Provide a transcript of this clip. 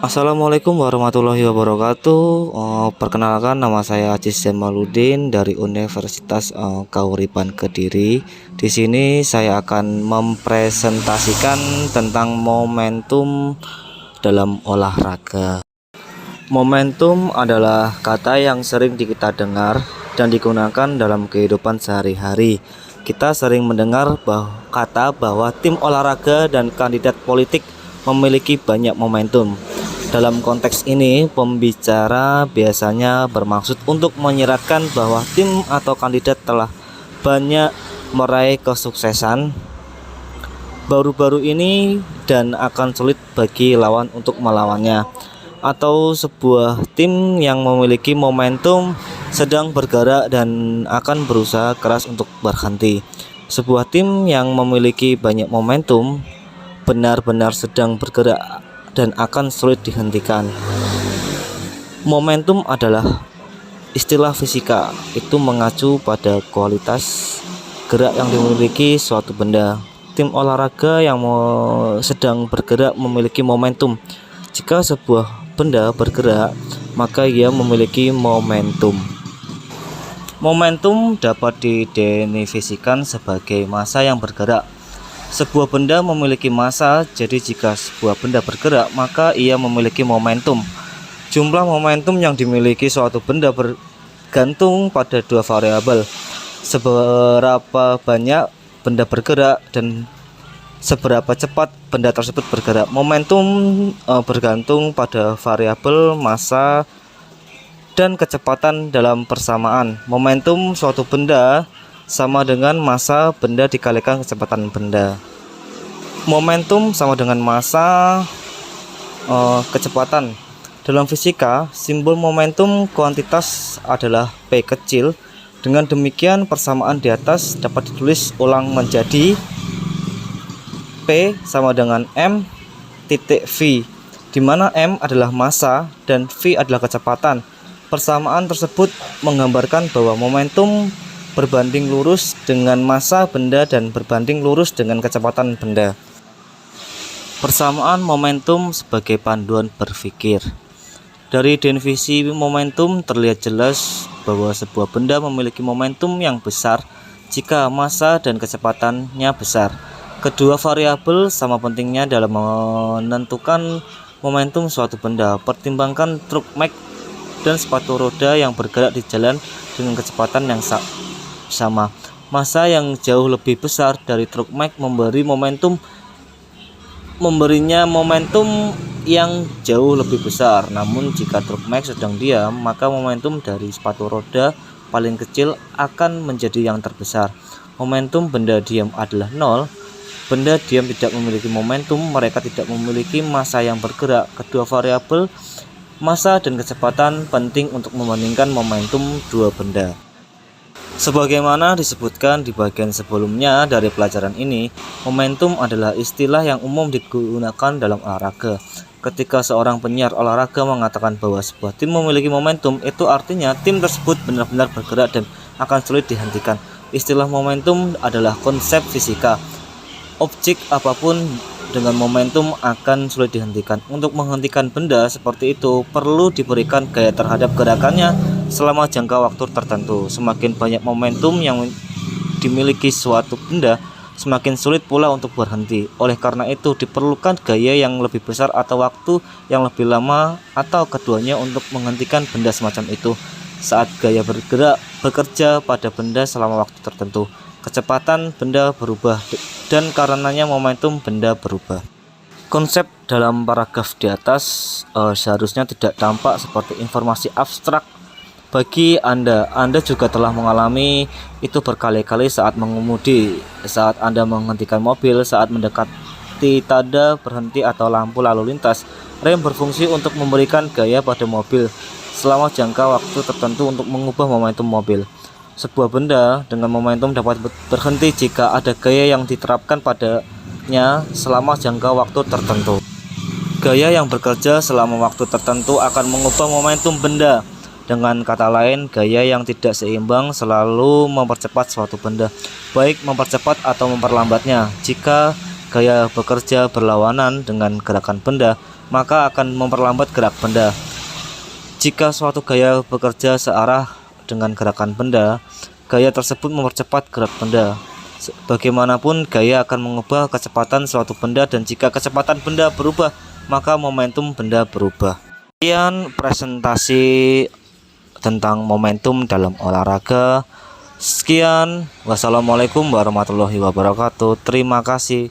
Assalamualaikum warahmatullahi wabarakatuh. Perkenalkan, nama saya Aziz Jamaludin dari Universitas Kauripan Kediri. Di sini saya akan mempresentasikan tentang momentum dalam olahraga. Momentum adalah kata yang sering kita dengar dan digunakan dalam kehidupan sehari-hari. Kita sering mendengar kata bahwa tim olahraga dan kandidat politik memiliki banyak momentum. Dalam konteks ini, pembicara biasanya bermaksud untuk menyiratkan bahwa tim atau kandidat telah banyak meraih kesuksesan baru-baru ini dan akan sulit bagi lawan untuk melawannya. Atau sebuah tim yang memiliki momentum sedang bergerak dan akan berusaha keras untuk berhenti. Sebuah tim yang memiliki banyak momentum benar-benar sedang bergerak dan akan sulit dihentikan. Momentum adalah istilah fisika, itu mengacu pada kualitas gerak yang dimiliki suatu benda. Tim olahraga yang sedang bergerak memiliki momentum. Jika sebuah benda bergerak, maka ia memiliki momentum. Momentum dapat didefinisikan sebagai massa yang bergerak. Sebuah benda memiliki massa, jadi jika sebuah benda bergerak, maka ia memiliki momentum. Jumlah momentum yang dimiliki suatu benda bergantung pada dua variabel: seberapa banyak benda bergerak dan seberapa cepat benda tersebut bergerak. Momentum bergantung pada variabel massa dan kecepatan dalam persamaan. Momentum suatu benda sama dengan massa benda dikalikan kecepatan benda. Momentum sama dengan massa kecepatan. Dalam fisika, simbol momentum kuantitas adalah P kecil. Dengan demikian, persamaan di atas dapat ditulis ulang menjadi P sama dengan M titik V, di mana M adalah massa dan V adalah kecepatan. Persamaan tersebut menggambarkan bahwa momentum berbanding lurus dengan massa benda dan berbanding lurus dengan kecepatan benda. Persamaan momentum sebagai panduan berpikir. Dari definisi momentum terlihat jelas bahwa sebuah benda memiliki momentum yang besar jika massa dan kecepatannya besar. Kedua variabel sama pentingnya dalam menentukan momentum suatu benda. Pertimbangkan truk Mack dan sepatu roda yang bergerak di jalan dengan kecepatan yang sama. Massa yang jauh lebih besar dari truk Mack memberinya momentum yang jauh lebih besar. Namun jika truk Mack sedang diam, maka momentum dari sepatu roda paling kecil akan menjadi yang terbesar. Momentum benda diam adalah 0. Benda diam tidak memiliki momentum, mereka tidak memiliki massa yang bergerak. Kedua variabel massa dan kecepatan penting untuk membandingkan momentum dua benda. Sebagaimana disebutkan di bagian sebelumnya dari pelajaran ini, momentum adalah istilah yang umum digunakan dalam olahraga. Ketika seorang penyiar olahraga mengatakan bahwa sebuah tim memiliki momentum, itu artinya tim tersebut benar-benar bergerak dan akan sulit dihentikan. Istilah momentum adalah konsep fisika. Objek apapun dengan momentum akan sulit dihentikan. Untuk menghentikan benda seperti itu perlu diberikan gaya terhadap gerakannya selama jangka waktu tertentu. Semakin banyak momentum yang dimiliki suatu benda, semakin sulit pula untuk berhenti. Oleh karena itu diperlukan gaya yang lebih besar atau waktu yang lebih lama atau keduanya untuk menghentikan benda semacam itu. Saat gaya bekerja pada benda selama waktu tertentu, kecepatan benda berubah dan karenanya momentum benda berubah. Konsep dalam paragraf di atas seharusnya tidak tampak seperti informasi abstrak bagi Anda. Anda juga telah mengalami itu berkali-kali saat mengemudi, saat Anda menghentikan mobil, saat mendekati tanda berhenti atau lampu lalu lintas. Rem berfungsi untuk memberikan gaya pada mobil selama jangka waktu tertentu untuk mengubah momentum mobil. Sebuah benda dengan momentum dapat berhenti jika ada gaya yang diterapkan padanya selama jangka waktu tertentu. Gaya yang bekerja selama waktu tertentu akan mengubah momentum benda. Dengan kata lain, gaya yang tidak seimbang selalu mempercepat suatu benda, baik mempercepat atau memperlambatnya. Jika gaya bekerja berlawanan dengan gerakan benda, maka akan memperlambat gerak benda. Jika suatu gaya bekerja searah dengan gerakan benda, gaya tersebut mempercepat gerak benda. Bagaimanapun, gaya akan mengubah kecepatan suatu benda, dan jika kecepatan benda berubah, maka momentum benda berubah. Sekian presentasi tentang momentum dalam olahraga. Sekian, wassalamualaikum warahmatullahi wabarakatuh. Terima kasih.